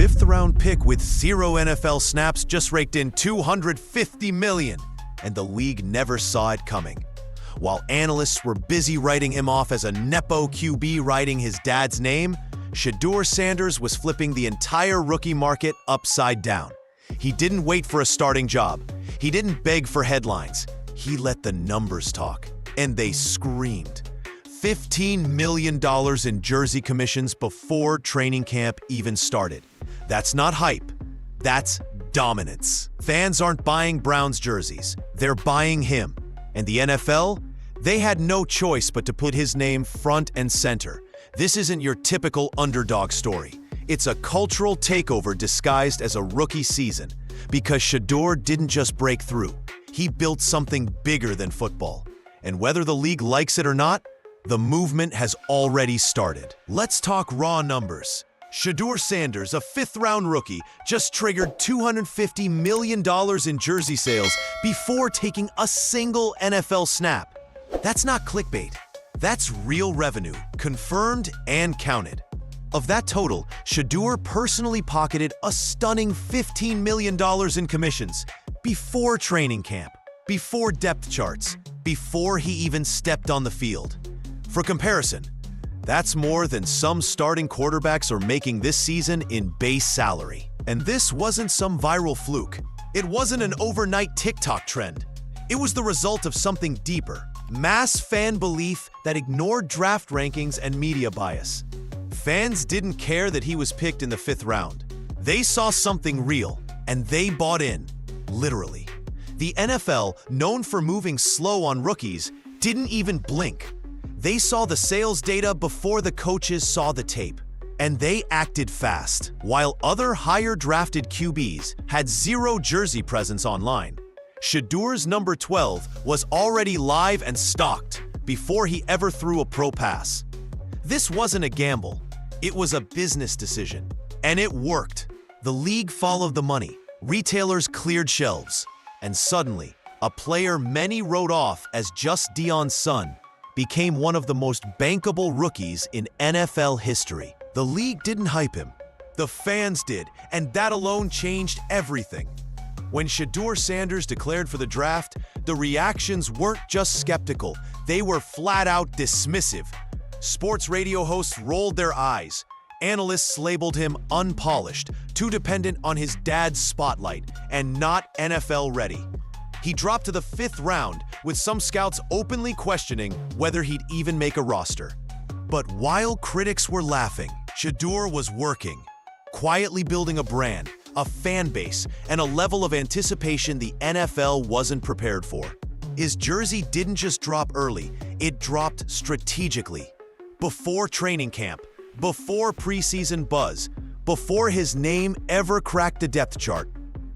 fifth-round pick with 0 NFL snaps just raked in $250 million, and the league never saw it coming. While analysts were busy writing him off as a Nepo QB writing his dad's name, Shedeur Sanders was flipping the entire rookie market upside down. He didn't wait for a starting job. He didn't beg for headlines. He let the numbers talk, and they screamed. $15 million in jersey commissions before training camp even started. That's not hype. That's dominance. Fans aren't buying Browns jerseys. They're buying him. And the NFL? They had no choice but to put his name front and center. This isn't your typical underdog story. It's a cultural takeover disguised as a rookie season. Because Shedeur didn't just break through. He built something bigger than football. And whether the league likes it or not, the movement has already started. Let's talk raw numbers. Shedeur Sanders, a fifth-round rookie, just triggered $250 million in jersey sales before taking a single NFL snap. That's not clickbait. That's real revenue, confirmed and counted. Of that total, Shedeur personally pocketed a stunning $15 million in commissions before training camp, before depth charts, before he even stepped on the field. For comparison, that's more than some starting quarterbacks are making this season in base salary. And this wasn't some viral fluke. It wasn't an overnight TikTok trend. It was the result of something deeper, mass fan belief that ignored draft rankings and media bias. Fans didn't care that he was picked in the 5th round. They saw something real, and they bought in, literally. The NFL, known for moving slow on rookies, didn't even blink. They saw the sales data before the coaches saw the tape, and they acted fast. While other higher drafted QBs had 0 jersey presence online, Shedeur's number 12 was already live and stocked before he ever threw a pro pass. This wasn't a gamble. It was a business decision, and it worked. The league followed the money, retailers cleared shelves, and suddenly, a player many wrote off as just Deion's son became one of the most bankable rookies in NFL history. The league didn't hype him. The fans did, and that alone changed everything. When Shedeur Sanders declared for the draft, the reactions weren't just skeptical, they were flat-out dismissive. Sports radio hosts rolled their eyes. Analysts labeled him unpolished, too dependent on his dad's spotlight, and not NFL ready. He dropped to the 5th round, with some scouts openly questioning whether he'd even make a roster. But while critics were laughing, Shedeur was working, quietly building a brand, a fan base, and a level of anticipation the NFL wasn't prepared for. His jersey didn't just drop early, it dropped strategically. Before training camp, before preseason buzz, before his name ever cracked the depth chart.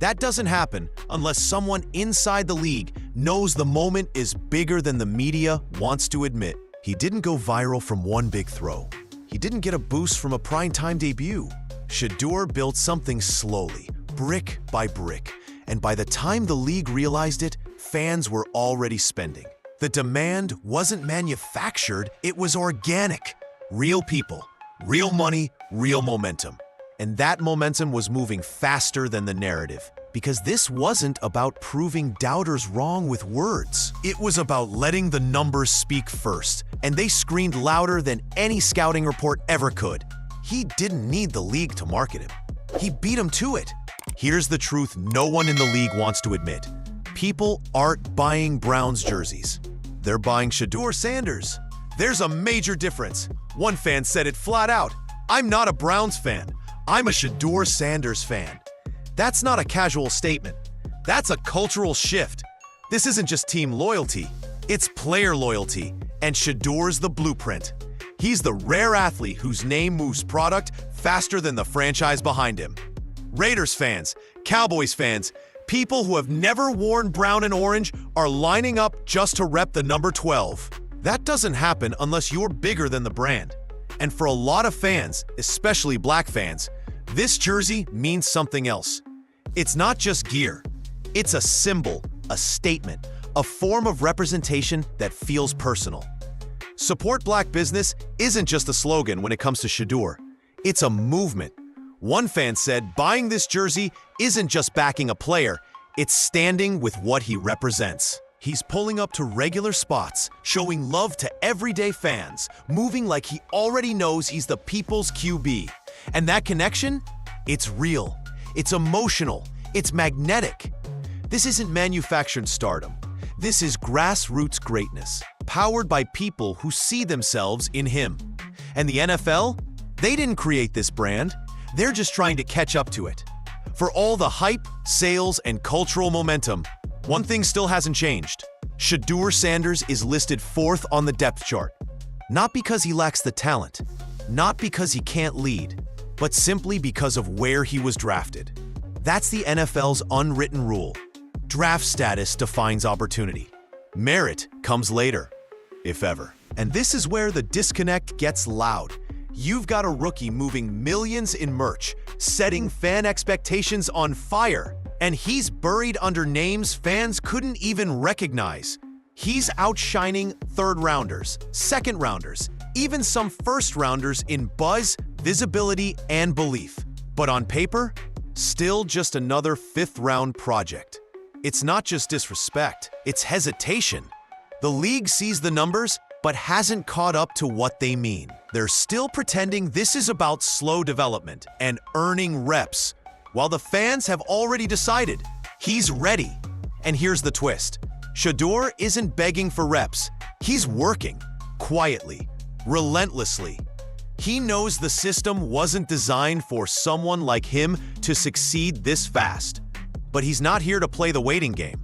That doesn't happen unless someone inside the league knows the moment is bigger than the media wants to admit. He didn't go viral from one big throw. He didn't get a boost from a primetime debut. Shedeur built something slowly, brick by brick, and by the time the league realized it, fans were already spending. The demand wasn't manufactured, it was organic. Real people, real money, real momentum. And that momentum was moving faster than the narrative, because this wasn't about proving doubters wrong with words. It was about letting the numbers speak first, and they screamed louder than any scouting report ever could. He didn't need the league to market him. He beat him to it. Here's the truth no one in the league wants to admit. People aren't buying Browns jerseys. They're buying Shedeur Sanders. There's a major difference. One fan said it flat out. I'm not a Browns fan. I'm a Shedeur Sanders fan. That's not a casual statement. That's a cultural shift. This isn't just team loyalty. It's player loyalty. And Shedeur's the blueprint. He's the rare athlete whose name moves product faster than the franchise behind him. Raiders fans, Cowboys fans, people who have never worn brown and orange are lining up just to rep the number 12. That doesn't happen unless you're bigger than the brand. And for a lot of fans, especially black fans, this jersey means something else. It's not just gear. It's a symbol, a statement, a form of representation that feels personal. Support black business isn't just a slogan when it comes to Shedeur. It's a movement. One fan said buying this jersey isn't just backing a player, it's standing with what he represents. He's pulling up to regular spots, showing love to everyday fans, moving like he already knows he's the people's QB. And that connection? It's real, it's emotional, it's magnetic. This isn't manufactured stardom. This is grassroots greatness, powered by people who see themselves in him. And the NFL? They didn't create this brand. They're just trying to catch up to it. For all the hype, sales, and cultural momentum, one thing still hasn't changed. Shedeur Sanders is listed 4th on the depth chart. Not because he lacks the talent, not because he can't lead, but simply because of where he was drafted. That's the NFL's unwritten rule. Draft status defines opportunity. Merit comes later, if ever. And this is where the disconnect gets loud. You've got a rookie moving millions in merch, setting fan expectations on fire, and he's buried under names fans couldn't even recognize. He's outshining third-rounders, second-rounders, even some first-rounders in buzz, visibility, and belief. But on paper, still just another fifth-round project. It's not just disrespect, it's hesitation. The league sees the numbers, but hasn't caught up to what they mean. They're still pretending this is about slow development and earning reps, while the fans have already decided he's ready. And here's the twist. Shedeur isn't begging for reps. He's working, quietly, relentlessly. He knows the system wasn't designed for someone like him to succeed this fast. But he's not here to play the waiting game.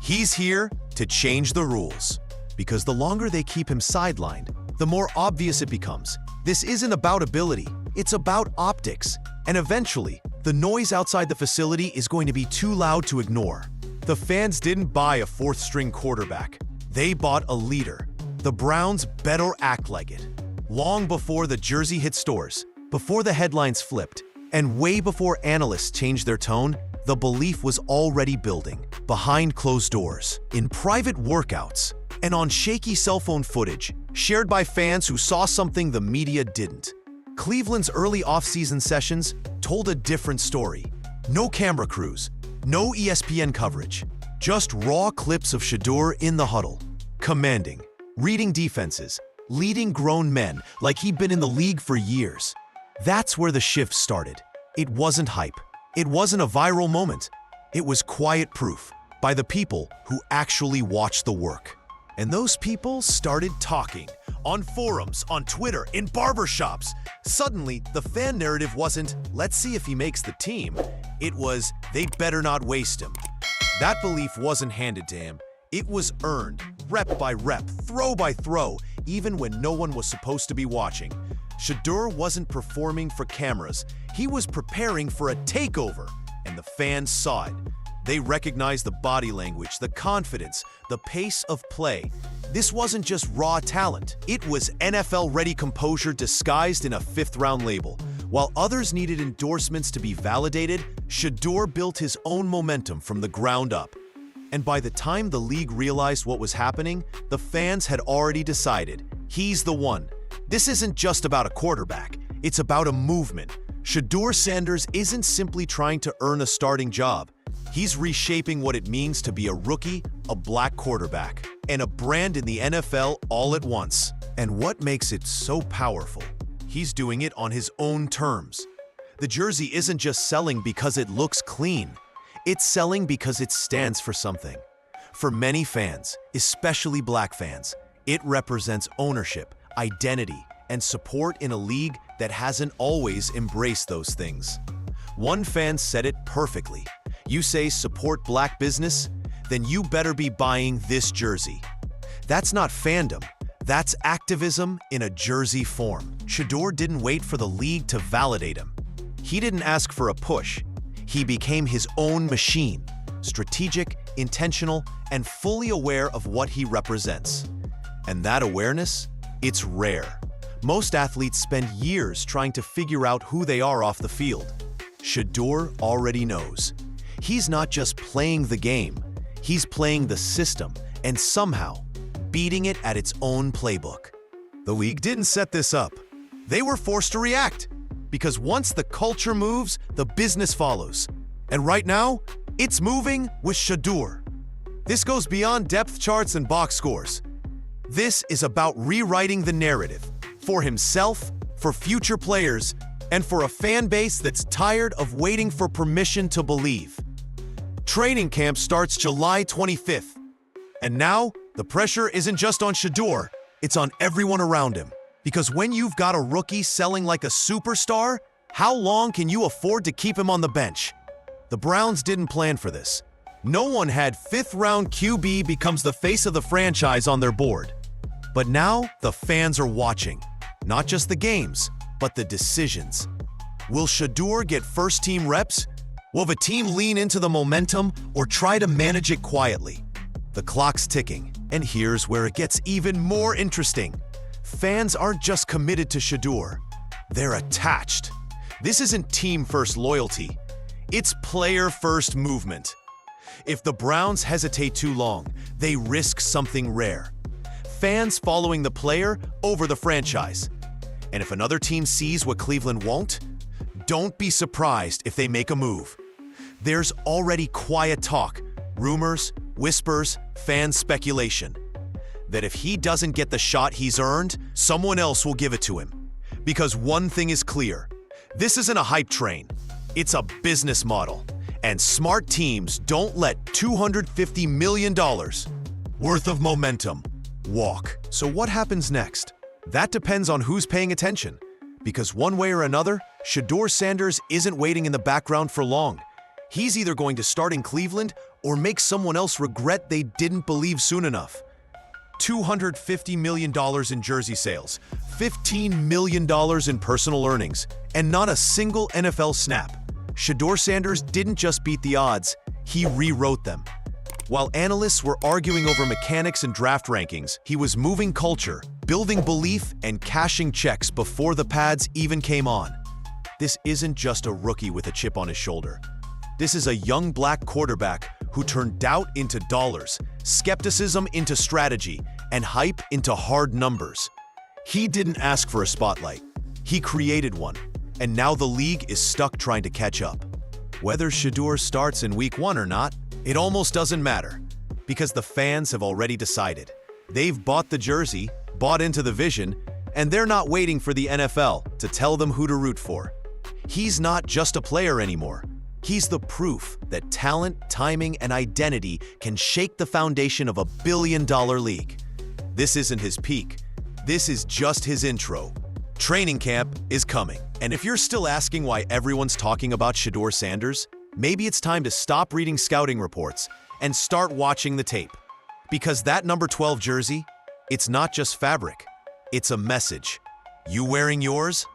He's here to change the rules. Because the longer they keep him sidelined, the more obvious it becomes. This isn't about ability, it's about optics. And eventually, the noise outside the facility is going to be too loud to ignore. The fans didn't buy a fourth-string quarterback. They bought a leader. The Browns better act like it. Long before the jersey hit stores, before the headlines flipped, and way before analysts changed their tone, the belief was already building, behind closed doors, in private workouts, and on shaky cell phone footage shared by fans who saw something the media didn't. Cleveland's early off-season sessions told a different story. No camera crews, no ESPN coverage, just raw clips of Shedeur in the huddle, commanding, reading defenses, leading grown men like he'd been in the league for years. That's where the shift started. It wasn't hype. It wasn't a viral moment. It was quiet proof by the people who actually watched the work. And those people started talking on forums, on Twitter, in barbershops. Suddenly, the fan narrative wasn't, let's see if he makes the team. It was, they better not waste him. That belief wasn't handed to him. It was earned, rep by rep, throw by throw, even when no one was supposed to be watching. Shedeur wasn't performing for cameras. He was preparing for a takeover, and the fans saw it. They recognized the body language, the confidence, the pace of play. This wasn't just raw talent. It was NFL-ready composure disguised in a fifth-round label. While others needed endorsements to be validated, Shedeur built his own momentum from the ground up. And by the time the league realized what was happening, the fans had already decided, he's the one. This isn't just about a quarterback, it's about a movement. Shedeur Sanders isn't simply trying to earn a starting job. He's reshaping what it means to be a rookie, a black quarterback, and a brand in the NFL all at once. And what makes it so powerful? He's doing it on his own terms. The jersey isn't just selling because it looks clean. It's selling because it stands for something. For many fans, especially black fans, it represents ownership, identity, and support in a league that hasn't always embraced those things. One fan said it perfectly. You say support black business? Then you better be buying this jersey. That's not fandom. That's activism in a jersey form. Shedeur didn't wait for the league to validate him. He didn't ask for a push. He became his own machine, strategic, intentional, and fully aware of what he represents. And that awareness? It's rare. Most athletes spend years trying to figure out who they are off the field. Shedeur already knows. He's not just playing the game, he's playing the system and somehow beating it at its own playbook. The league didn't set this up. They were forced to react. because once the culture moves, the business follows. And right now, it's moving with Shedeur. This goes beyond depth charts and box scores. This is about rewriting the narrative for himself, for future players, and for a fan base that's tired of waiting for permission to believe. Training camp starts July 25th. And now, the pressure isn't just on Shedeur, it's on everyone around him. Because when you've got a rookie selling like a superstar, how long can you afford to keep him on the bench? The Browns didn't plan for this. No one had fifth-round QB becomes the face of the franchise on their board. But now, the fans are watching. Not just the games, but the decisions. Will Shedeur get first-team reps? Will the team lean into the momentum or try to manage it quietly? The clock's ticking, and here's where it gets even more interesting. Fans aren't just committed to Shedeur. They're attached. This isn't team-first loyalty. It's player-first movement. If the Browns hesitate too long, they risk something rare. Fans following the player over the franchise. And if another team sees what Cleveland won't, don't be surprised if they make a move. There's already quiet talk, rumors, whispers, fan speculation, that if he doesn't get the shot he's earned, someone else will give it to him. Because one thing is clear, this isn't a hype train, it's a business model. And smart teams don't let $250 million worth of momentum walk. So what happens next? That depends on who's paying attention. Because one way or another, Shedeur Sanders isn't waiting in the background for long. He's either going to start in Cleveland or make someone else regret they didn't believe soon enough. $250 million in jersey sales, $15 million in personal earnings, and not a single NFL snap. Shedeur Sanders didn't just beat the odds, he rewrote them. While analysts were arguing over mechanics and draft rankings, he was moving culture, building belief, and cashing checks before the pads even came on. This isn't just a rookie with a chip on his shoulder. This is a young black quarterback who turned doubt into dollars, skepticism into strategy, and hype into hard numbers. He didn't ask for a spotlight. He created one, and now the league is stuck trying to catch up. Whether Shedeur starts in week 1 or not, it almost doesn't matter, because the fans have already decided. They've bought the jersey, bought into the vision, and they're not waiting for the NFL to tell them who to root for. He's not just a player anymore. He's the proof that talent, timing, and identity can shake the foundation of a billion-dollar league. This isn't his peak. This is just his intro. Training camp is coming. And if you're still asking why everyone's talking about Shedeur Sanders, maybe it's time to stop reading scouting reports and start watching the tape. Because that number 12 jersey, it's not just fabric. It's a message. You wearing yours?